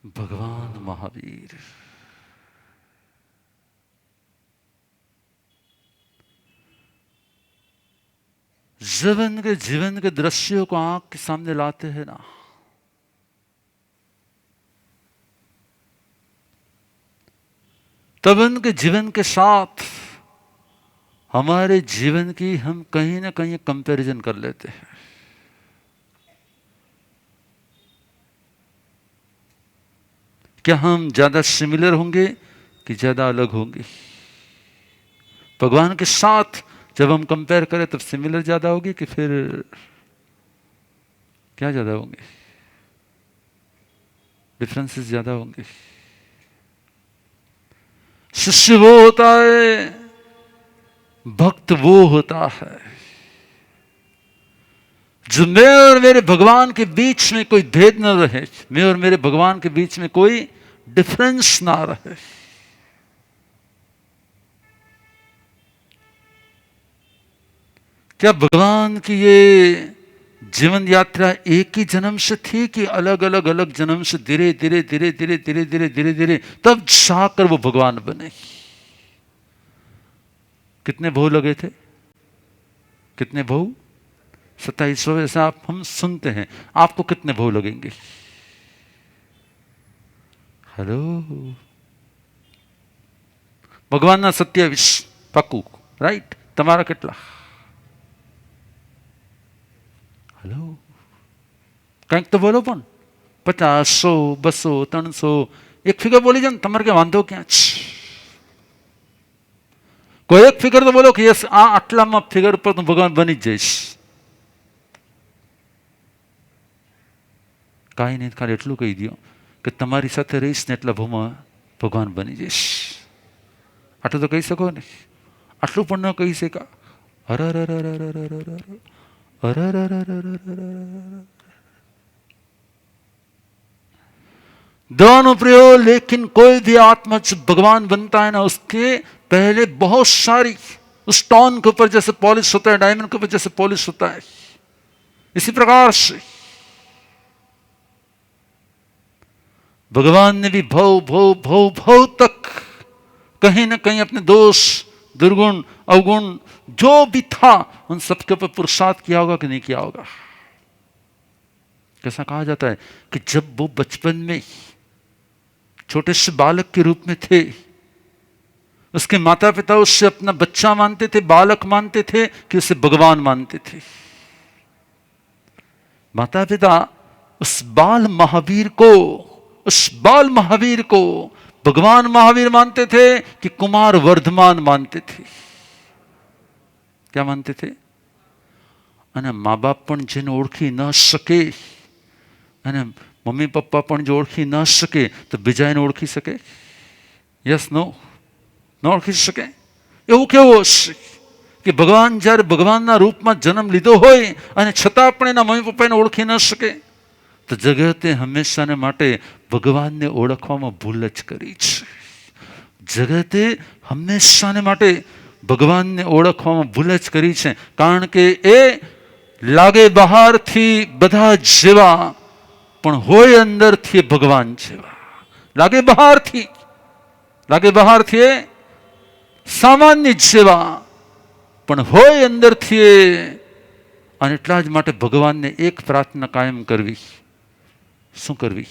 भगवान महावीर। जीवन के दृश्यों को आंख के सामने लाते हैं ना, तब उनके जीवन के साथ हमारे जीवन की हम कहीं ना कहीं कंपैरिजन कर लेते हैं। क्या हम ज्यादा सिमिलर होंगे कि ज्यादा अलग होंगे? भगवान के साथ जब हम कंपेयर करें तब सिमिलर ज्यादा होगी कि फिर क्या ज्यादा होंगे? डिफरेंसेस ज्यादा होंगे। शिष्य वो होता है, भक्त वो होता है जो मैं और मेरे भगवान के बीच में कोई भेद न रहे, मैं और मेरे भगवान के बीच में कोई डिफरेंस ना रहे। क्या भगवान की ये जीवन यात्रा एक ही जन्म से थी कि अलग अलग जन्म से धीरे धीरे धीरे धीरे धीरे धीरे धीरे धीरे तब जाकर वो भगवान बने? कितने भव लगे थे? कितने भव? 2700 ऐसा आप हम सुनते हैं। आपको कितने भव लगेंगे? हेलो, भगवान ना 27 पक्कू, राइट? તમારા કેટલા? हेलो, કંઈક તો બોલો પણ। 50, 100, 200, 300 એક ફિગર બોલી જાઓ ને, તમારે કે વાંધો ક્યાં છે? કોઈ એક ફિગર તો બોલો કે યસ, આ આટલામાં ફિગર પર તો ભગવાન બની જ જઈશ। કાંઈ નહીં, ખાલી એટલું કહી દો કે તમારી સાથે રહીશ ને એટલા ભૂમાં ભગવાન બની જઈશ। આટલું તો કહી શકો ને? આટલું પણ ન કહી શકા? અરે दोनों प्रयोग। लेकिन कोई भी आत्मा जब भगवान बनता है ना, उसके पहले बहुत सारी उस स्टोन के ऊपर जैसे पॉलिश होता है, डायमंड के ऊपर जैसे पॉलिश होता है, इसी प्रकार से भगवान ने भी भव भव भव भव तक कहीं ना कहीं अपने दोष, दुर्गुण, अवगुण जो भी था उन सबके ऊपर पुरुषार्थ किया होगा कि नहीं किया होगा? कैसा कहा जाता है कि जब वो बचपन में छोटे से बालक के रूप में थे, उसके माता पिता उससे अपना बच्चा मानते थे, बालक मानते थे कि उसे भगवान मानते थे। माता पिता उस बाल महावीर को भगवान महावीर मानते थे कि कुमार वर्धमान मानते थे? क्या मानते थे? અને મા બાપ પણ જેને ઓળખી ન શકે, અને મમ્મી પપ્પા પણ જો ઓળખી ન શકે તો બીજાને ઓળખી શકે? Yes no? ન ઓળખી શકે? એવું કેવું હશે કે ભગવાન જ્યારે ભગવાનના રૂપમાં જન્મ લીધો હોય અને છતાં પણ એના મમ્મી પપ્પાને ઓળખી ન શકે? તો જગતે હંમેશાને માટે ભગવાનને ઓળખવામાં ભૂલ જ કરી છે। જગતે હંમેશાને માટે ભગવાનને ઓળખવામાં ભૂલ જ કરી છે, કારણ કે એ લાગે બહારથી બધા જેવા પણ હોય અંદરથી ભગવાન જેવા। લાગે બહારથી એ સામાન્ય જેવા પણ હોય અંદરથી એ। અને એટલા જ માટે ભગવાનને એક પ્રાર્થના કાયમ કરવી। શું કરવી?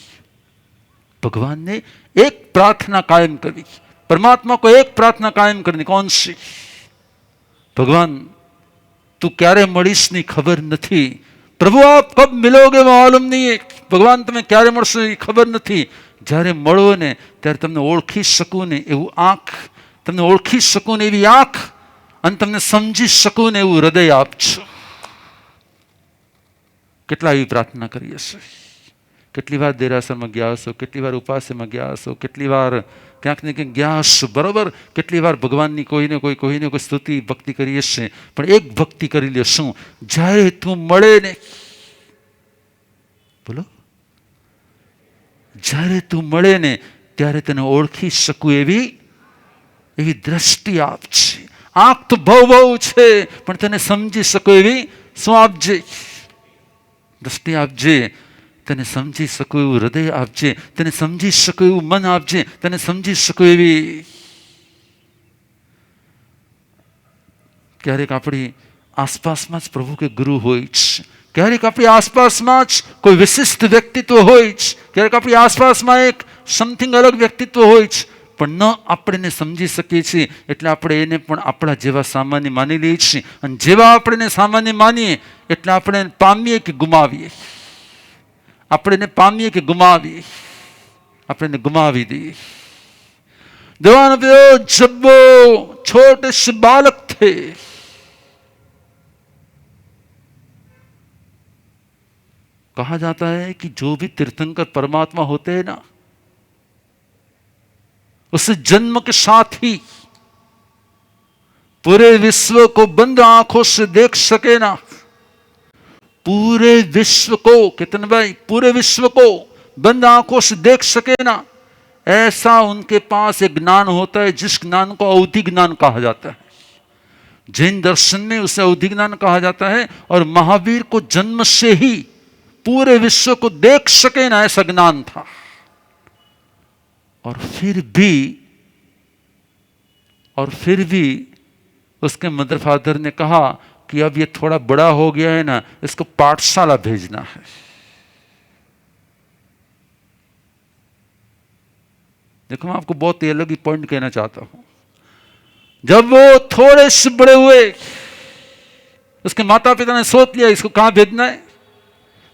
भगवान ने एक प्रार्थना कायम करनी। परमात्मा को एक प्रार्थना कायम करनी। कौन सी? भगवान तू क्यारे मळीश नी खबर नहीं, प्रभु आप कब मिलोगे मालूम नहीं है, भगवान तमे क्यारे मळशो ए खबर नहीं, જ્યારે મળો ને ત્યારે તમને ઓળખી શકું ને એવું આંખ, તમને ઓળખી શકું ને એવી આંખ, અને તમને સમજી શકું ને એવું હૃદય આપજો। કેટલા એવી પ્રાર્થના કરી હશે? કેટલી વાર દેરાસરમાં ગયા હશો, કેટલી વાર ઉપાસમાં ગયા હશો, કેટલી વાર ક્યાંક ને ક્યાંક ગયા હશો, બરોબર? કેટલી વાર ભગવાનની કોઈને કોઈ સ્તુતિ ભક્તિ કરી હશે, પણ એક ભક્તિ કરી લ્યો। શું? જ્યારે તું મળે ને, બોલો, જ્યારે તું મળે ને ત્યારે તને ઓળખી શકું એવી દ્રષ્ટિ આપજે। આંખ તો બહુ છે પણ તને સમજી શકો એવી શું આપજે? દ્રષ્ટિ આપજે। તને સમજી શકું એવું હૃદય આપજે, તને સમજી શકું એવું મન આપજે, તને સમજી શકું એવી. ક્યારેક આપણી આસપાસમાં જ પ્રભુ કે ગુરુ હોય જ, ક્યારેક આપણી આસપાસમાં જ કોઈ વિશિષ્ટ વ્યક્તિત્વ હોય જ, ક્યારેક આપણી આસપાસમાં એક સમથિંગ અલગ વ્યક્તિત્વ હોય જ, પણ ન આપણે સમજી શકીએ છીએ એટલે આપણે એને પણ આપણા જેવા સામાન્ય માની લઈએ છીએ. અને જેવા આપણે એને સામાન્ય માનીએ એટલે આપણે પામીએ કે ગુમાવીએ, આપણે એને પામીએ કે ગુમાવીએ, આપણે એને ગુમાવી દઈએ. दीवान जब वो छोटे से बालक थे, कहा जाता है कि जो भी तीर्थंकर परमात्मा होते हैं ना, उस जन्म के साथ ही पूरे विश्व को बंद आंखों से देख सके ना, पूरे विश्व को, कितने भाई, पूरे विश्व को बंद आंखों से देख सके ना, ऐसा उनके पास एक ज्ञान होता है जिस ज्ञान को अवधि ज्ञान कहा जाता है. जैन दर्शन में उसे अवधि ज्ञान कहा जाता है. और महावीर को जन्म से ही पूरे विश्व को देख सके ना, ऐसा ज्ञान था. और फिर भी उसके मदर फादर ने कहा कि अब ये थोड़ा बड़ा हो गया है ना, इसको पाठशाला भेजना है. देखो, मैं आपको बहुत ही अलग ही पॉइंट कहना चाहता हूं. जब वो थोड़े से बड़े हुए, उसके माता पिता ने सोच लिया इसको कहां भेजना है.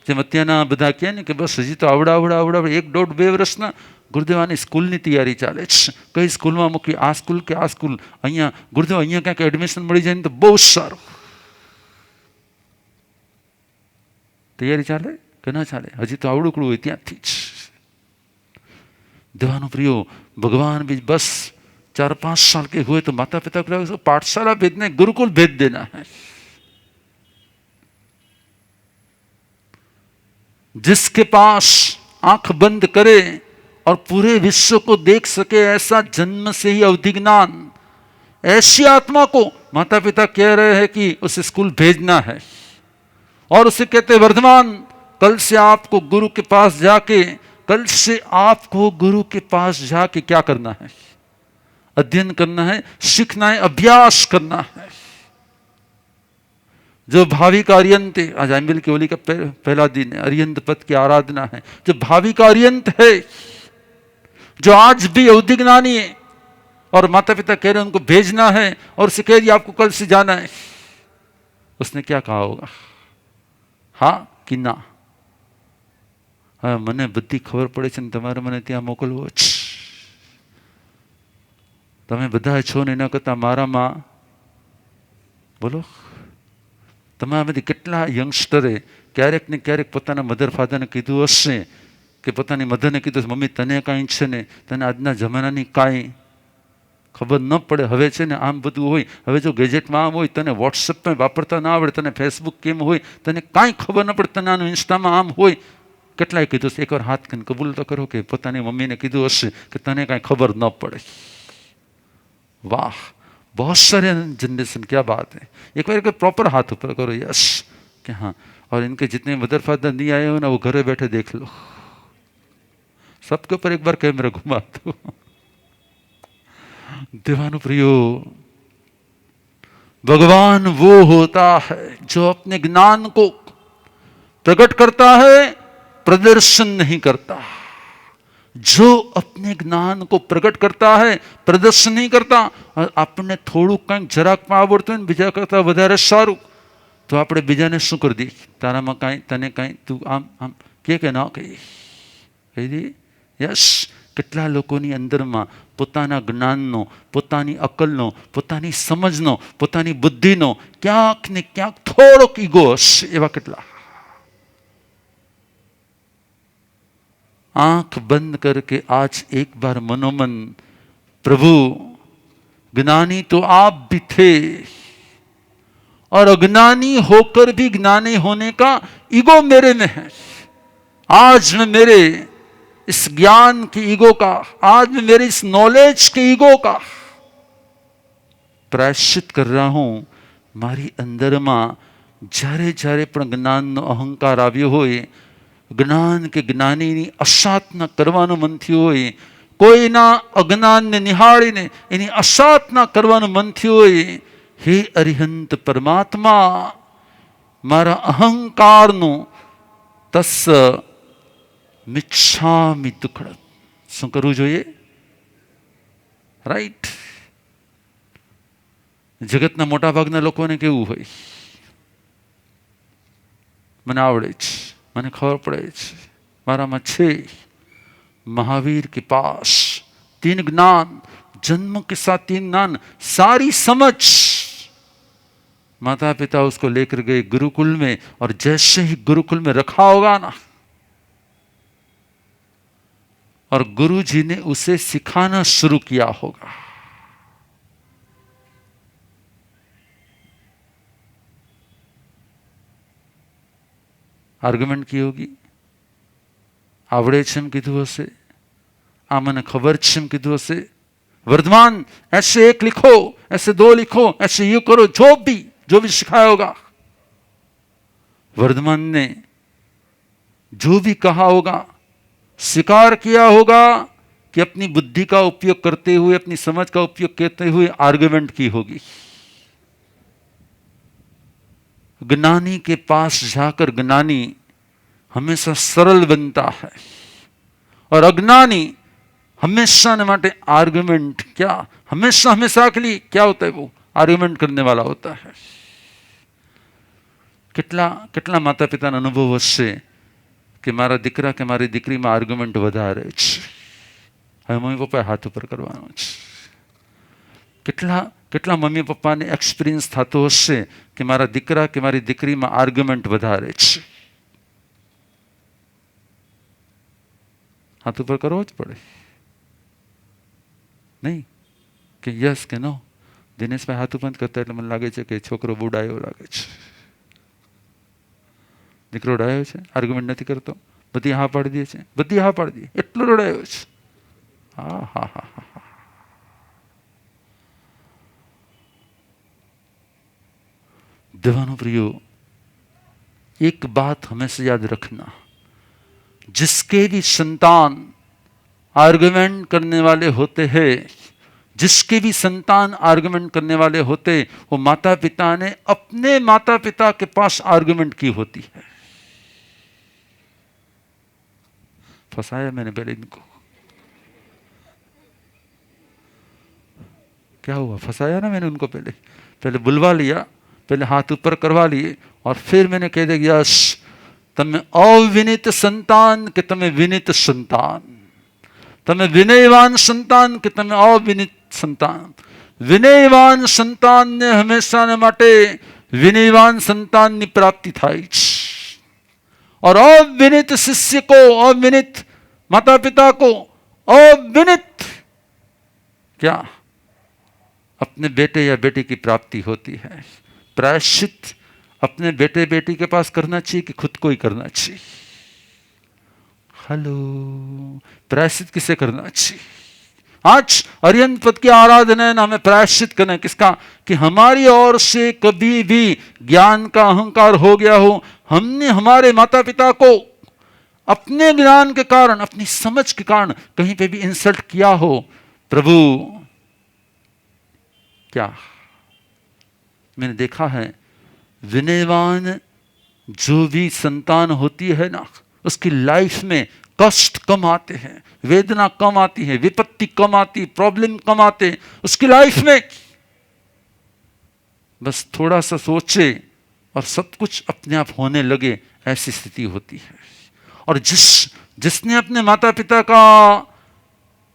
જેમ અત્યારના બધા કહે ને કે બસ હજી તો આવડા 1.5-2 વર્ષના ગુરુદેવાની સ્કૂલની તૈયારી ચાલે છે, કઈ સ્કૂલમાં મૂકી, આ સ્કૂલ કે આ સ્કૂલ, અહીંયા ગુરુદેવ અહીંયા ક્યાંક એડમિશન મળી જાય ને તો બહુ સારું. તૈયારી ચાલે કે ના ચાલે? હજી તો આવડુકડું હોય ત્યાંથી જ. देवानु प्रियो, भगवान भी बस 4-5 साल के हुए तो माता पिता को पाठशाला भेजना है, गुरुकुल भेज देना है. जिसके पास आंख बंद करे और पूरे विश्व को देख सके ऐसा जन्म से ही अवधि ज्ञान, ऐसी आत्मा को माता पिता कह रहे हैं कि उसे स्कूल भेजना है. और उसे कहते वर्धमान, कल से आपको गुरु के पास जाके, कल से आपको गुरु के पास जाके क्या करना है? अध्ययन करना है, सीखना है, अभ्यास करना है. जो भावी का अरियंत है, आज आइमिल की होली का पहला दिन है, अरियंत पद की आराधना है. जो भावी का अरियंत है, जो आज भी अवधि ज्ञानी है और माता पिता कह रहे हैं उनको भेजना है और उसे कह दिया आपको कल से जाना है, उसने क्या कहा होगा? हाँ कि ना? મને બધી ખબર પડે છે ને તમારે મને ત્યાં મોકલવો જ. તમે બધા છો ને એના કરતાં મારામાં, બોલો, તમારામાંથી કેટલા યંગસ્ટરે ક્યારેક ને ક્યારેક પોતાના મધર ફાધરને કીધું હશે કે પોતાની મધરને કીધું મમ્મી તને કાંઈ છે ને, તને આજના જમાનાની કાંઈ ખબર ન પડે. હવે છે ને આમ બધું હોય, હવે જો ગેજેટમાં આમ હોય, તને વોટ્સએપમાં વાપરતા ના આવડે, તને ફેસબુક કેમ હોય તને કાંઈ ખબર ન પડે, તને આનું ઇન્સ્ટામાં આમ હોય. કેટલાય કીધું છે? એકવાર હાથ કરીને કબૂલ તો કરો કે પોતાની મમ્મીને કીધું હશે કે તને કાંઈ ખબર ન પડે. वाह, बहुत सारे जनरेशन, क्या बात है. एक बार प्रॉपर हाथ ऊपर करो, यस कि हाँ. और इनके जितने मदर फादर नहीं आए हो ना, वो घरे बैठे देख लो. सबके ऊपर एक बार कैमरा घुमा दो. देवानु प्रियो, भगवान वो होता है जो अपने ज्ञान को प्रकट करता है, प्रदर्शन नहीं करता. जो अपने ज्ञान को प्रकट करता है, प्रदर्शन नहीं करता. और आपने थोड़ું કંઈક જરાક આવડતું હોય ને બીજા કરતાં વધારે સારું, તો આપણે બીજાને શું કરી દઈએ? તારામાં કાંઈ, તને કાંઈ, તું આમ આમ કે ના કહીએ, કહી દઈએ. યસ, કેટલા લોકોની અંદરમાં પોતાના જ્ઞાનનો, પોતાની અકલનો, પોતાની સમજનો, પોતાની બુદ્ધિનો ક્યાંક ને ક્યાંક થોડોક ઈગો હશે. એવા કેટલા. आंख बंद करके आज एक बार मनोमन, प्रभु ज्ञानी तो आप भी थे और अज्ञानी होकर भी ज्ञानी होने का ईगो मेरे में है. आज मैं मेरे इस ज्ञान के ईगो का, आज मैं मेरे इस नॉलेज के ईगो का प्रायश्चित कर रहा हूं. મારી અંદરમાં જ્યારે જ્યારે પણ જ્ઞાનનો અહંકાર આવ્યો હોય, જ્ઞાન કે જ્ઞાનીની અસાધના કરવાનું મન થયું હોય, કોઈના અજ્ઞાનને નિહાળીને એની અસાધના કરવાનું મન થયું હોય, હે અરિહંત પરમાત્મા, મારા અહંકારનું તસ્સ મિચ્છામિ દુક્કડમ. શું કરવું જોઈએ? રાઈટ. જગતના મોટા ભાગના લોકોને કેવું હોય? મને આવડે છે, મને ખબર પડે છે, મારામાં છે. महावीर के पास 3 ज्ञान, जन्म के साथ 3 ज्ञान, सारी समझ. माता पिता उसको लेकर गए गुरुकुल में, और जैसे ही गुरुकुल में रखा होगा ना, और गुरुजी ने उसे सिखाना शुरू किया होगा. आर्ग्युमेंट की होगी, आवड़े છે એમ કીધું હશે, આ મને ખબર છે એમ કીધું હશે. वर्धमान ऐसे 1 लिखो, ऐसे 2 लिखो, ऐसे यू करो, जो भी सिखाया होगा. वर्धमान ने जो भी कहा होगा, स्वीकार किया होगा कि अपनी बुद्धि का उपयोग करते हुए, अपनी समझ का उपयोग करते हुए आर्ग्यूमेंट की होगी. ज्ञानी के पास जाकर ज्ञानी हमेशा सरल बनता है, और अज्ञानी हमेशा ने माटे आर्ग्यूमेंट, क्या हमेशा के लिए क्या होता है? वो आर्ग्यूमेंट करने वाला होता है. કેટલા માતા પિતાનો અનુભવ હશે કે મારા દીકરા કે મારી દીકરીમાં આર્ગ્યુમેન્ટ વધારે છે, હવે મમ્મી પપ્પાએ હાથ ઉપર કરવાનો છે. કેટલા મમ્મી પપ્પાને એક્સપિરિયન્સ થતો હશે કે મારા દીકરા કે મારી દીકરીમાં આર્ગ્યુમેન્ટ વધારે છે. હાથ ઉપર કરવો જ પડે, નહીં કે યસ કે નો. દિનેશભાઈ હાથ ઉપર કરતા એટલે મને લાગે છે કે છોકરો બુડાયો લાગે છે. દીકરો રડાયો છે, આર્ગ્યુમેન્ટ નથી કરતો, બધી હા પાડી દે છે, બધી હા પાડી દે, એટલો રડાયો છે. હા હા હા હા. देवानु प्रियो, एक बात हमेशा याद रखना, जिसके भी संतान आर्गुमेंट करने वाले होते हैं, जिसके भी संतान आर्गुमेंट करने वाले होते, वो माता पिता ने अपने माता पिता के पास आर्गुमेंट की होती है. फंसाया मैंने पहले इनको. क्या हुआ? फंसाया ना मैंने उनको. पहले बुलवा लिया, पहले हाथ ऊपर करवा लिए, और फिर मैंने कह दिया यस, तमे अविनित संतान के तमे विनित संतान, तमे विनयवान संतान के तमे अविनित संतान. विनयवान संतान ने हमेशा ने माटे विनयवान संतान ની પ્રાપ્તિ થાય છે, और अविनित शिष्य को, अविनित माता पिता को अविनित क्या अपने बेटे या बेटी की प्राप्ति होती है. प्रायश्चित अपने बेटे बेटी के पास करना चाहिए कि खुद को ही करना चाहिए? हेलो, प्रायश्चित किसे करना चाहिए? आज अरिहंत पद की आराधना है ना, हमें प्रायश्चित करना है. किसका? कि हमारी ओर से कभी भी ज्ञान का अहंकार हो गया हो, हमने हमारे माता पिता को अपने ज्ञान के कारण, अपनी समझ के कारण कहीं पे भी इंसल्ट किया हो. प्रभु, क्या मैंने देखा है, विनयवान जो भी संतान होती है ना, उसकी लाइफ में कष्ट कम आते हैं, वेदना कम आती है, विपत्ति कम आती, प्रॉब्लम कम आते उसकी लाइफ में. बस थोड़ा सा सोचे और सब कुछ अपने आप होने लगे, ऐसी स्थिति होती है. और जिसने अपने माता पिता का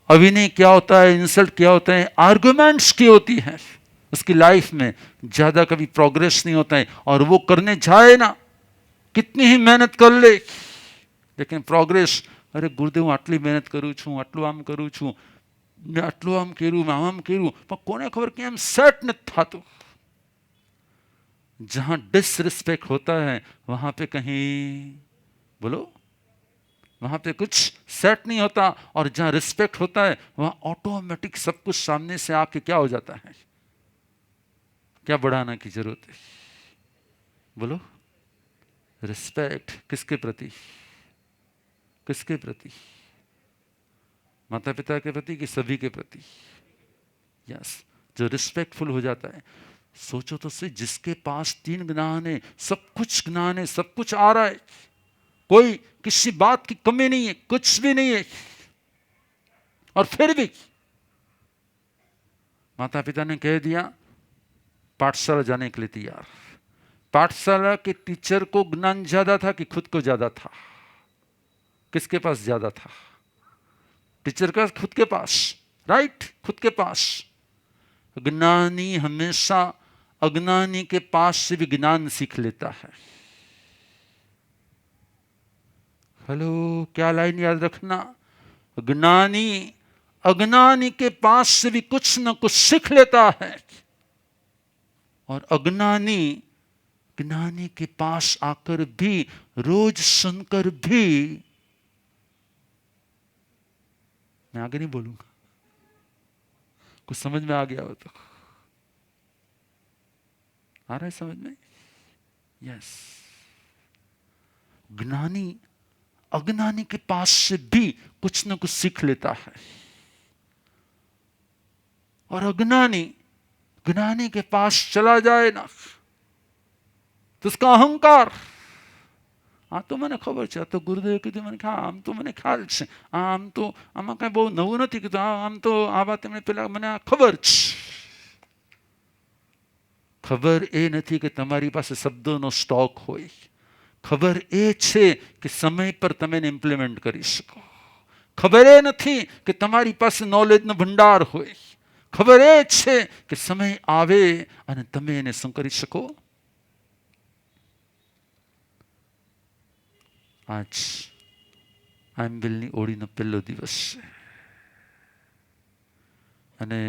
अभिनय किया होता है, इंसल्ट किया होता है, आर्गुमेंट्स की होती है, उसकी लाइफ में ज्यादा कभी प्रोग्रेस नहीं होता है. और वो करने जाए ना, कितनी ही मेहनत कर ले, लेकिन प्रोग्रेस, अरे गुरुदेव હું આટલી મહેનત કરું છું, આટલું આમ કરું છું, મેં આટલું આમ કર્યું, મેં આમ કર્યું, પણ કોને ખબર કે એમ સેટ નથી થતું. जहां डिसरिस्पेक्ट होता है वहां पे कहीं, बोलो, वहां पे कुछ सेट नहीं होता. और जहां रिस्पेक्ट होता है वहां ऑटोमेटिक सब कुछ सामने से आके क्या हो जाता है? क्या बढ़ाने की जरूरत है? बोलो, रिस्पेक्ट किसके प्रति? किसके प्रति? माता पिता के प्रति कि सभी के प्रति? यस। जो रिस्पेक्टफुल हो जाता है, सोचो तो सही, जिसके पास 3 ज्ञान है, सब कुछ ज्ञान है, सब कुछ आ रहा है, कोई किसी बात की कमी नहीं है, कुछ भी नहीं है, और फिर भी माता पिता ने कह दिया पाठशाला जाने के लिए तैयार। पाठशाला के टीचर को ज्ञान ज्यादा था कि खुद को ज्यादा था? किसके पास ज्यादा था? टीचर का, खुद के पास, राइट, खुद के पास। ज्ञानी हमेशा अज्ञानी के पास से भी ज्ञान सीख लेता है। हेलो, क्या लाइन याद रखना? ज्ञानी अज्ञानी के पास से भी कुछ न कुछ सीख लेता है, और अज्ञानी ज्ञानी के पास आकर भी, रोज सुनकर भी, मैं आगे नहीं बोलूंगा, कुछ समझ में आ गया हो तो? आ रहा है समझ में? यस। ज्ञानी अज्ञानी के पास से भी कुछ न कुछ सीख लेता है, और अज्ञानी ज्ञानी के पास चला जाए ना तो उसका अहंकार, આ તો મને ખબર છે, આ તો ગુરુદેવે કીધું મને, આમ તો મને ખ્યાલ છે, આમ તો આમાં કાંઈ બહુ નવું નથી કીધું, આમ તો આ વાત એમણે પેલા મને આ ખબર છે. ખબર એ નથી કે તમારી પાસે શબ્દોનો સ્ટોક હોય, ખબર એ છે કે સમય પર તમે એને ઇમ્પ્લિમેન્ટ કરી શકો. ખબર એ નથી કે તમારી પાસે નોલેજનો ભંડાર હોય, ખબર એ છે કે સમય આવે અને તમે એને શું કરી શકો. આજ આંબિલની ઓળીનો પહેલો દિવસ છે, અને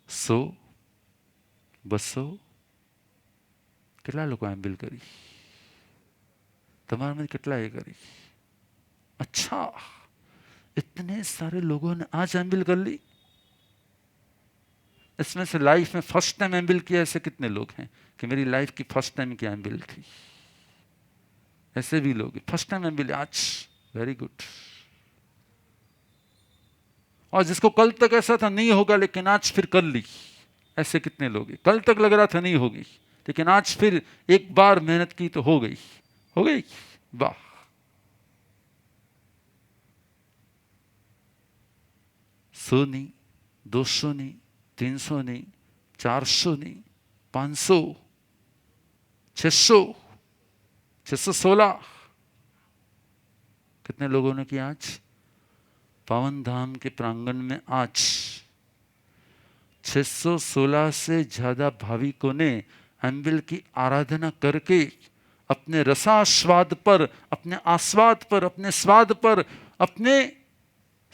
સો 200 કેટલા લોકો આંબિલ કરી? તમારા में કેટલાએ કરી? अच्छा, इतने सारे लोगों ने आज एमबिल कर ली. इसमें से लाइफ में फर्स्ट टाइम एमबिल किया ऐसे कितने लोग हैं कि मेरी लाइफ की फर्स्ट टाइम की एमबिल थी? ऐसे भी लोग फर्स्ट टाइम एमबिल आज, वेरी गुड. और जिसको कल तक ऐसा था नहीं होगा लेकिन आज फिर कर ली, ऐसे कितने लोग हैं? कल तक लग रहा था नहीं होगी लेकिन आज फिर एक बार मेहनत की तो हो गई, हो गई. वाह. सौ नहीं, 200 नहीं, 300 नहीं, 400 नहीं, 500, 600, 616. कितने लोगों ने किया आज पावन धाम के प्रांगण में? आज 616 से ज्यादा भाविकों ने एम्बिल की आराधना करके अपने रसास्वाद पर, अपने आस्वाद पर, अपने स्वाद पर, अपने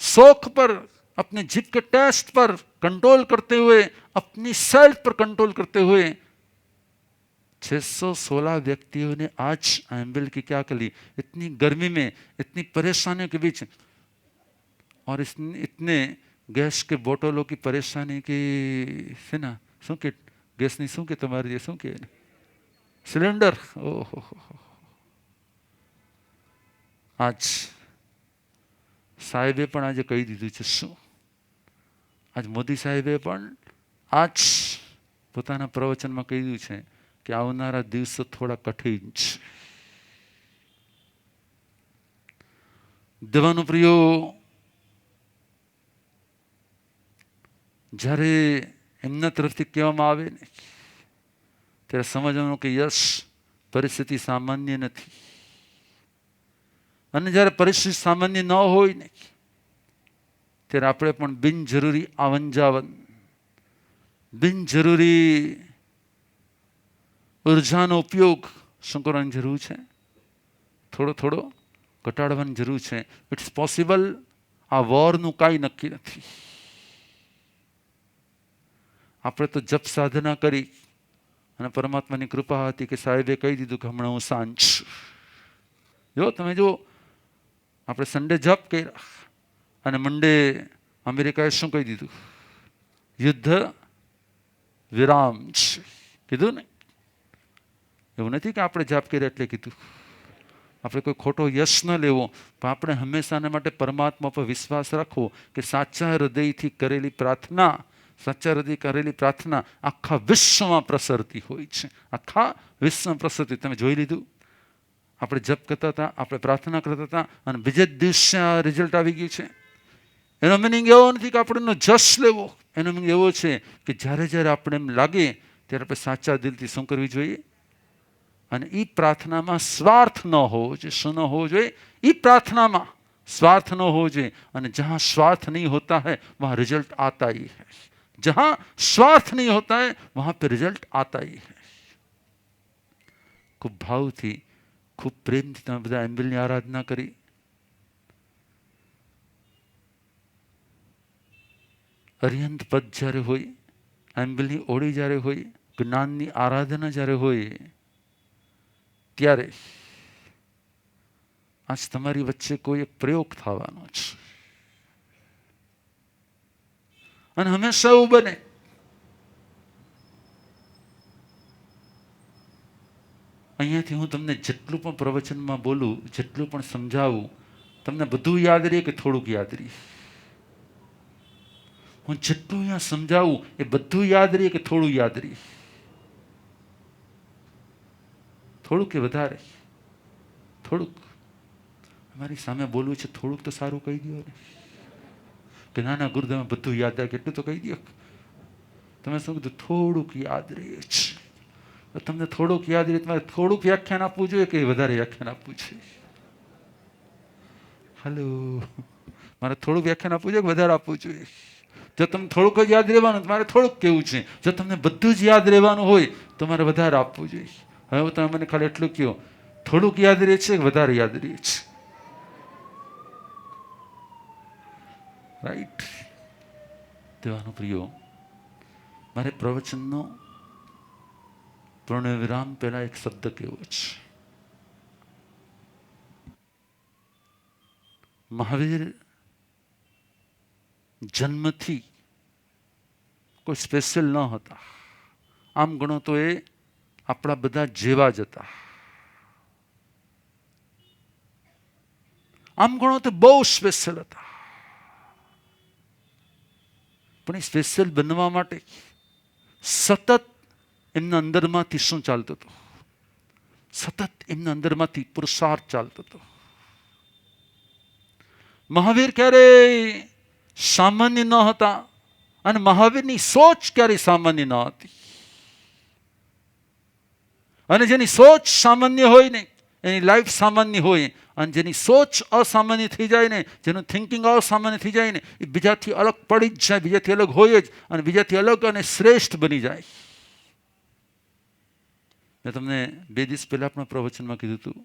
शौक पर, अपने जिद के टेस्ट पर कंट्रोल करते हुए, अपनी सेल्फ पर कंट्रोल करते हुए 616 व्यक्तियों ने आज एम्बिल की क्या कर ली? इतनी गर्मी में, इतनी परेशानियों के बीच, और इतने गैस के बोतलों की परेशानी की છે ને, શું કે ગેસની શું કે તમારી જે શું કે સિલિન્ડર, ઓહો. આજ સાહેબે પણ આજે કહી દીધું છે, શું આજ મોદી સાહેબે પણ આજ પોતાના પ્રવચનમાં કહ્યું છે કે આવનારા દિવસો થોડા કઠિન છે. દેવાનો પ્રિયો, જ્યારે એમના તરફથી કહેવામાં આવે ને ત્યારે સમજવાનું કે યસ, પરિસ્થિતિ સામાન્ય નથી. અને જ્યારે પરિસ્થિતિ સામાન્ય ન હોય ને ત્યારે આપણે પણ બિનજરૂરી આવન જાવન, બિનજરૂરી ઉર્જાનો ઉપયોગ શું કરવાની જરૂર છે? થોડો થોડો ઘટાડવાની જરૂર છે. It's possible. આ વોરનું કાંઈ નક્કી નથી. આપણે તો જપ સાધના કરી અને પરમાત્માની કૃપા હતી કે સાહેબે કહી દીધું કે હમણાં હું શાંત છું. જો તમે જો, આપણે સન્ડે જપ કર્યા અને મંડે અમેરિકાએ શું કહી દીધું? યુદ્ધ વિરામ છે કીધું ને. એવું નથી કે આપણે જાપ કર્યા એટલે કીધું. આપણે કોઈ ખોટો યશ ન લેવો, પણ આપણે હંમેશાને માટે પરમાત્મા પર વિશ્વાસ રાખવો કે સાચા હૃદયથી કરેલી પ્રાર્થના, સાચા હૃદય કરેલી પ્રાર્થના આખા વિશ્વમાં પ્રસરતી હોય છે. આખા વિશ્વમાં પ્રસરતી. તમે જોઈ લીધું, આપણે જપ કરતા હતા, આપણે પ્રાર્થના કરતા હતા, અને બીજે જ દિવસે આ રિઝલ્ટ આવી ગયું છે. એનો મિનિંગ એવો નથી કે આપણે એનો જશ લેવો. એનો મિનિંગ એવો છે કે જ્યારે જ્યારે આપણે એમ લાગે ત્યારે આપણે સાચા દિલથી શું કરવી જોઈએ? અને એ પ્રાર્થનામાં સ્વાર્થ ન હોવો જોઈએ. શું ન હોવો જોઈએ? એ પ્રાर्थनाમાં स्वार्थ न हो जाए. અને जहाँ स्वार्थ नहीं होता है वहाँ रिजल्ट आता ही है. जहाँ स्वार्थ नहीं होता है वहाँ पे रिजल्ट आता ही है. ખૂબ ભાવથી, ખૂબ પ્રેમથી તમે બધા એમ્બિલની આરાધના કરી. અરિહંત પદ જ્યારે હોય, એમ્બિલની ઓળી જ્યારે હોય, જ્ઞાનની આરાધના જ્યારે હોય, ત્યારે આજ તમારી વચ્ચે કોઈ એક પ્રયોગ થવાનો છે. અને હંમેશા એવું બને અહીંયાથી હું તમને જેટલું પણ પ્રવચનમાં બોલું, જેટલું પણ સમજાવું, તમને બધું યાદ રહે કે થોડુંક યાદ રહે? હું જેટલું અહીંયા સમજાવું એ બધું યાદ રહે કે થોડું યાદ રહે? થોડુંક કે વધારે? થોડુંક. અમારી સામે બોલવું છે, થોડુંક તો સારું કહી દો ને. કે નાના ગુરુદેવ બધું યાદ આવે, કેટલું તો કહી દો. તમે શું કીધું? થોડુંક યાદ રહે છે. તમને થોડુંક યાદ રહે, તમારે થોડુંક વ્યાખ્યાન આપવું જોઈએ કે વધારે વ્યાખ્યાન આપવું છે? હલો, મારે થોડુંક વ્યાખ્યાન આપવું જોઈએ કે વધારે આપવું જોઈએ? જો તમને થોડુંક જ યાદ રહેવાનું, તમારે થોડુંક કેવું છે. જો તમને બધું જ યાદ રહેવાનું હોય તો મારે વધારે આપવું જોઈએ. હવે તમે મને ખાલી એટલું કહો, થોડુંક યાદ રહે છે કે વધારે યાદ રહે છે? રાઈટ. દેવાનો પ્રિયો, મારે પ્રવચનનો પૂર્ણ વિરામ પહેલા એક શબ્દ કેવો છે. મહાવીર જન્મથી કોઈ સ્પેશિયલ ન હતા. આમ ગણો તો એ આપણા બધા જેવા જ હતા. આમ ગણો તો બહુ સ્પેશિયલ હતા. પણ એ સ્પેશિયલ બનવા માટે સતત એમના અંદરમાંથી શું ચાલતું હતું? સતત એમના અંદરમાંથી પુરુષાર્થ ચાલતો હતો. મહાવીર ક્યારેય સામાન્ય ન હતા, અને મહાવીરની સોચ ક્યારેય સામાન્ય ન હતી. અને જેની સોચ સામાન્ય હોય ને, એની લાઈફ સામાન્ય હોય. અને જેની સોચ અસામાન્ય થઈ જાય ને, જેનું થિંકિંગ અસામાન્ય થઈ જાય ને, એ બીજાથી અલગ પડી જ જાય, બીજાથી અલગ હોય જ, અને બીજાથી અલગ અને શ્રેષ્ઠ બની જાય. મેં તમને 2 દિવસ પહેલા પણ પ્રવચનમાં કીધું હતું,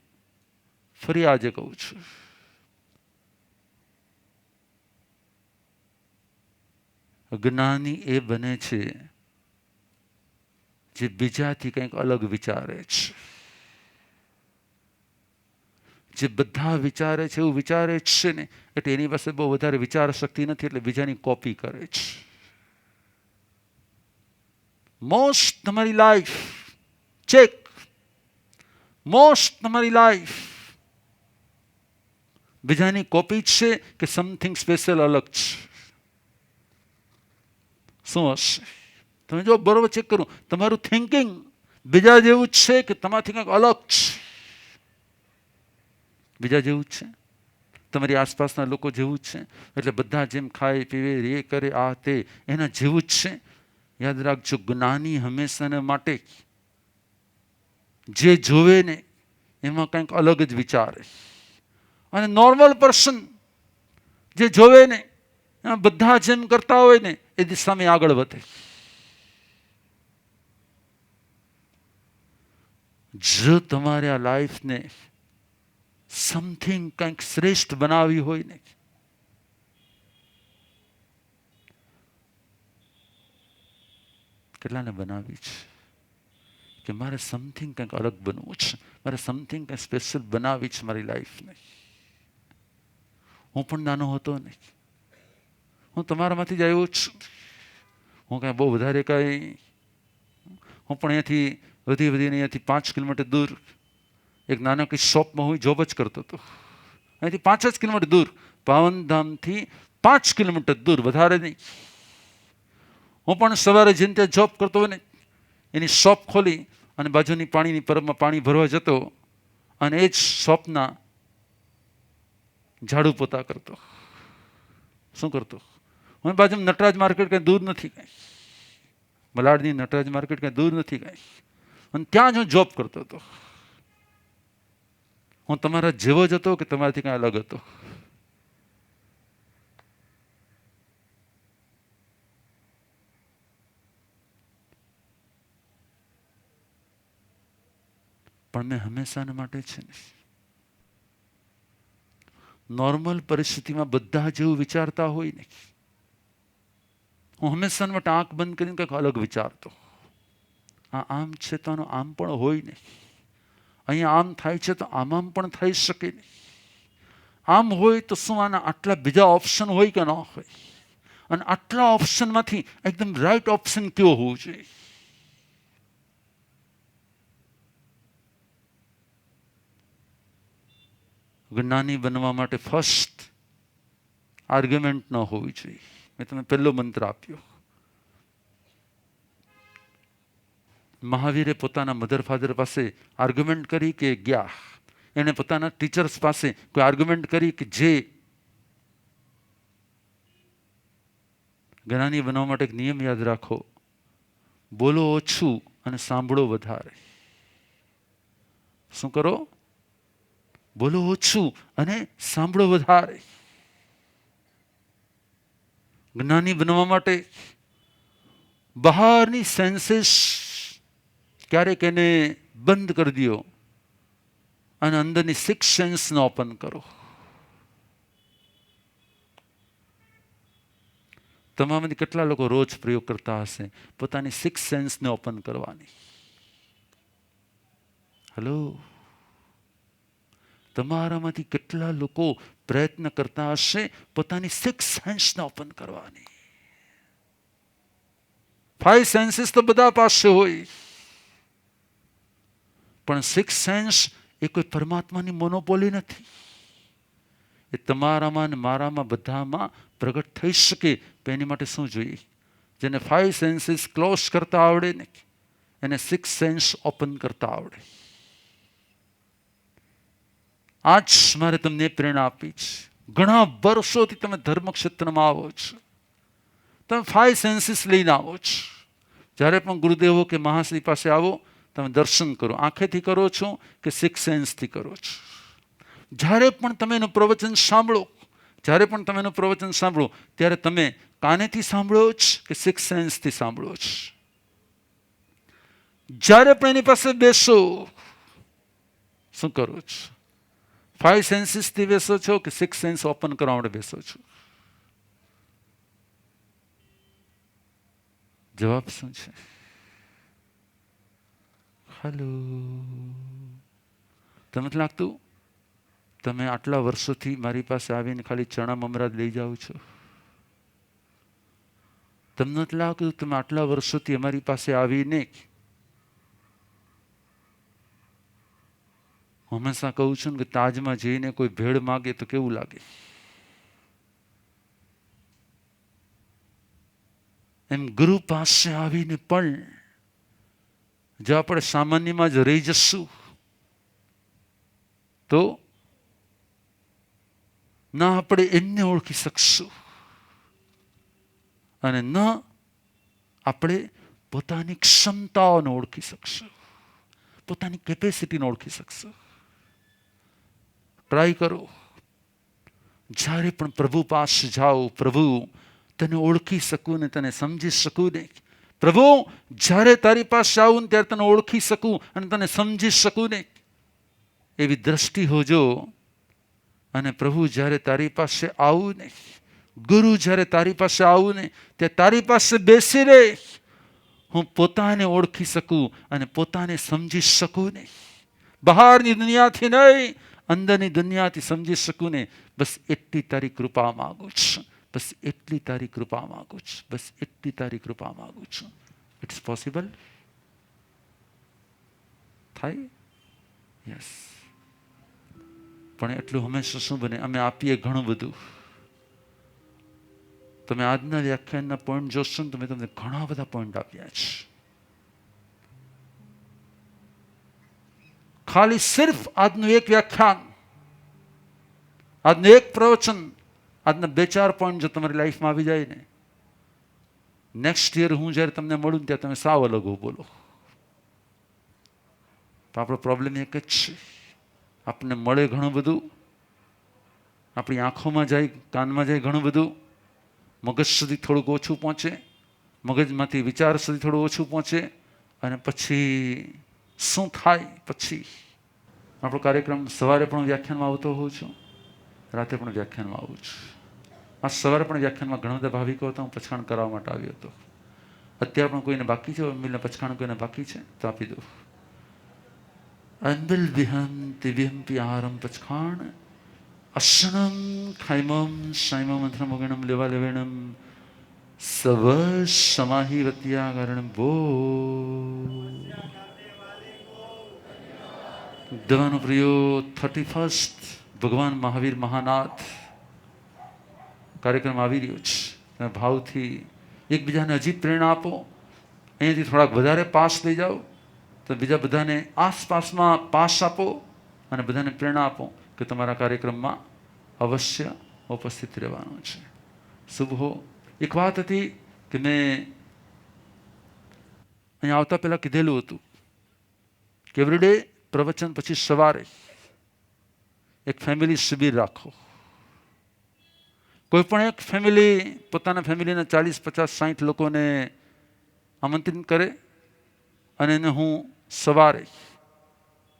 ફરી આજે કહું છું. જ્ઞાની એ બને છે જે બીજાથી કંઈક અલગ વિચારે છે. જે બધા વિચારે છે એવું વિચારે છે ને, એટલે એની પાસે બહુ વધારે વિચાર શક્તિ નથી, એટલે બીજાની કોપી કરે છે. મોસ્ટ તમારી લાઈફ ચેક, મોસ્ટ તમારી લાઈફ બીજાની કોપી છે કે સમથિંગ સ્પેશિયલ અલગ છે? શું હશે? તમે જો બરોબર ચેક કરો, તમારું થિંકિંગ બીજા જેવું જ છે કે તમારાથી કંઈક અલગ છે? બીજા જેવું જ છે, તમારી આસપાસના લોકો જેવું જ છે. એટલે બધા જેમ ખાય પીવે એ કરે આ તે એના જેવું જ છે. યાદ રાખજો, જ્ઞાની હંમેશાને માટે જે જોવે ને એમાં કંઈક અલગ જ વિચારે. અને નોર્મલ પર્સન જે જોવે ને એમાં બધા જેમ કરતા હોય ને એ દિશામાં આગળ વધે. જો તમારે આ લાઈફને સમથિંગ કંઈક શ્રેષ્ઠ બનાવવી હોય ને, કેટલાને બનાવી છે કે મારે સમથિંગ કંઈક અલગ બનવું છે, મારે સમથિંગ કંઈક સ્પેશિયલ બનાવી છે મારી લાઈફને. હું પણ નાનો હતો ને, હું તમારામાંથી જ આવ્યો છું. હું કાંઈ બહુ વધારે કાંઈ, હું પણ અહીંયાથી વધી વધીને અહીંયાથી 5 કિલોમીટર દૂર એક નાનકડી શોપમાં હું જોબ જ કરતો હતો. અહીંથી 5 જ કિલોમીટર દૂર, પાવનધામથી 5 કિલોમીટર દૂર, વધારે નહીં. હું પણ સવારે જેને ત્યાં જોબ કરતો હોય ને એની શોપ ખોલી અને બાજુની પાણીની પરબમાં પાણી ભરવા જતો અને એ જ શોપના ઝાડુ પોતા કરતો. શું કરતો? હું બાજુમાં નટરાજ માર્કેટ કંઈ દૂર નથી, કાંઈ મલાડની નટરાજ માર્કેટ કંઈ દૂર નથી કાંઈ, અને ત્યાં જ હું જોબ કરતો હતો. હું તમારા જેવો જ હતો કે તમારાથી કાંઈ અલગ હતો? પણ મેં હંમેશાના માટે છે ને, નોર્મલ પરિસ્થિતિમાં બધા જેવું વિચારતા હોય ને, હું હંમેશા માટે આંખ બંધ કરીને કંઈક અલગ વિચારતો. આમ છે તો આનું આમ પણ હોય ને, અહીંયા આમ થાય છે તો આમ પણ થઈ શકે ને, આમ હોય તો શું આના આટલા બીજા ઓપ્શન હોય કે ન હોય, અને આટલા ઓપ્શનમાંથી એકદમ રાઈટ ઓપ્શન કયો હોવું જોઈએ? જ્ઞાની બનવા માટે ફર્સ્ટ આર્ગ્યુમેન્ટ ન હોવી જોઈએ. મેં તમને પહેલો મંત્ર આપ્યો. મહાવીરે પોતાના મધર ફાધર પાસે આર્ગ્યુમેન્ટ કરી કે ગયા? એણે પોતાના ટીચર્સ પાસે કોઈ આર્ગ્યુમેન્ટ કરી કે જે? જ્ઞાની બનવા માટે એક નિયમ યાદ રાખો, બોલો ઓછું અને સાંભળો વધારે. શું કરો? બોલો ઓછું અને સાંભળો વધારે. જ્ઞાની બનવા માટે બહારની સેન્સીસ ક્યારેક એને બંધ કરી દો અને અંદરની 6 સેન્સને ઓપન કરો. તમારામાંથી કેટલા લોકો રોજ પ્રયોગ કરતા હશે પોતાની 6 સેન્સને ઓપન કરવાની? હલો, તમારામાંથી કેટલા લોકો પ્રયત્ન કરતા હશે પોતાની 6 સેન્સને ઓપન કરવાની? 5 સેન્સીસ તો બધા પાસે હોય, પણ 6 સેન્સ એ કોઈ પરમાત્માની મોનોપોલી નથી. એ તમારામાં ને મારામાં બધામાં પ્રગટ થઈ શકે. તો એની માટે શું જોઈએ? જેને 5 સેન્સીસ ક્લોઝ કરતા આવડે ને, એને 6 સેન્સ ઓપન કરતા આવડે. આજ મારે તમને પ્રેરણા આપી છે. ઘણા વર્ષોથી તમે ધર્મક્ષેત્રમાં આવો છો, તમે 5 સેન્સીસ લઈને આવો છો. જ્યારે પણ ગુરુદેવો કે મહાશ્રી પાસે આવો, તમે દર્શન કરો. આંખેથી કરો છો કે 6 સેન્સથી કરો છો? જ્યારે પણ તમે એનું પ્રવચન સાંભળો, ત્યારે તમે કાનેથી સાંભળો છો કે 6 સેન્સથી સાંભળો છો? જ્યારે પણ એની પાસે બેસો, શું કરો છો? 5 સેન્સીસથી બેસો છો કે 6 સેન્સ ઓપન કરવા માટે બેસો છો? જવાબ શું છે? હલો, તમને નથી લાગતું તમે આટલા વર્ષોથી મારી પાસે આવીને ખાલી ચણા મમરા લઈ જાઓ છો? તમને નથી લાગતું તમે આટલા વર્ષોથી અમારી પાસે આવીને, હંમેશા કહું છું કે તાજમાં જઈને કોઈ ભેળ માગે તો કેવું લાગે? એમ ગુરુ પાસે આવીને પણ જો આપણે સામાન્યમાં જ રહી જશું તો ના આપણે એમને ઓળખી શકશું અને ન આપણે પોતાની ક્ષમતાઓને ઓળખી શકશું, પોતાની કેપેસિટીને ઓળખી શકશું. ટ્રાય કરો. જ્યારે પણ પ્રભુ પાસે જાઓ, પ્રભુ તને ઓળખી શકું ને તને સમજી શકું ને, પ્રભુ જ્યારે તારી પાસે આવું ને ત્યારે તને ઓળખી શકું અને તને સમજી શકું ને, એવી દ્રષ્ટિ હોજો. અને પ્રભુ જ્યારે તારી પાસે આવું ને, ગુરુ જ્યારે તારી પાસે આવું ને, ત્યારે તારી પાસે બેસી રહે, હું પોતાને ઓળખી શકું અને પોતાને સમજી શકું ને, બહારની દુનિયાથી નહીં, અંદરની દુનિયાથી સમજી શકું ને. બસ એટલી તારી કૃપા માગું છું, બસ એટલી તારી કૃપા માગું છું, બસ એટલી તારી કૃપા માગું છું. It's possible? થાય? યસ. પણ એટલું હંમેશા શું બને, અમે આપીએ ઘણું બધું. તમે આજના વ્યાખ્યાનના પોઈન્ટ જોશો ને, તમે તમને ઘણા બધા પોઈન્ટ આપ્યા છે. ખાલી સિર્ફ આજનું એક વ્યાખ્યાન, આજનું એક પ્રવચન, આજના 2-4 પોઈન્ટ જો તમારી લાઈફમાં આવી જાય ને, નેક્સ્ટ યર હું જ્યારે તમને મળું ત્યાં તમે સાવ અલગ બોલો. તો આપણો પ્રોબ્લેમ એક જ છે, આપણને મળે ઘણું બધું, આપણી આંખોમાં જાય, કાનમાં જાય ઘણું બધું, મગજ સુધી થોડુંક ઓછું પહોંચે, મગજમાંથી વિચાર સુધી થોડું ઓછું પહોંચે, અને પછી શું થાય? પછી આપણો કાર્યક્રમ સવારે પણ વ્યાખ્યાનમાં આવતો હોઉં છું, રાતે પણ વ્યાખ્યાનમાં આવું છું. આ સવારે પણ વ્યાખ્યાનમાં ઘણા બધા ભાવિકો હતા, હું પછાણ કરવા માટે આવ્યો હતો. અત્યારે પણ કોઈને બાકી છે, મિલને પછાણ કોઈને બાકી છે તો આપી દો. અંબિલ વિહંતિ વિહંપી આહારમ પચખાણ અશનમ ખૈમમ શૈમમ અંથ્રમોગણમ લેવા લેવેણમ સવ સમાહી વત્યાગરણ બો. દવાનો પ્રિયો 31st ભગવાન મહાવીર મહાનાથ કાર્યક્રમ આવી રહ્યો છે. તમે ભાવથી એકબીજાને હજી પ્રેરણા આપો. અહીંયાથી થોડાક વધારે પાસ લઈ જાઓ તો બીજા બધાને આસપાસમાં પાસ આપો અને બધાને પ્રેરણા આપો કે તમારા કાર્યક્રમમાં અવશ્ય ઉપસ્થિત રહેવાનું છે. શુભ હો. એક વાત હતી કે મેં અહીંયા આવતા પહેલાં કીધેલું હતું કે એવરીડે પ્રવચન પછી સવારે એક ફેમિલી શિબિર રાખો. કોઈ પણ એક ફેમિલી પોતાના ફેમિલીના 40, 50, 60 લોકોને આમંત્રિત કરે અને એને હું સવારે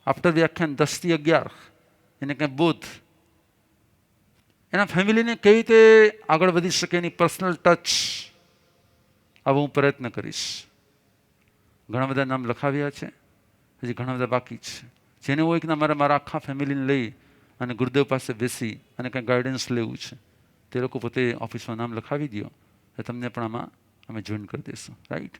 આફ્ટર વ્યાખ્યાન 10 થી 11 એને કંઈ બુધ એના ફેમિલીને કેવી રીતે આગળ વધી શકે એની પર્સનલ ટચ આવો હું પ્રયત્ન કરીશ. ઘણા બધા નામ લખાવ્યા છે, હજી ઘણા બધા બાકી છે. જેને હોય કે મારા આખા ફેમિલીને લઈ અને ગુરુદેવ પાસે બેસી અને કંઈ ગાઈડન્સ લેવું છે, તે લોકો પોતે ઓફિસમાં નામ લખાવી દો, તમને પણ આમાં અમે જોઈન કરી દઈશું. રાઈટ.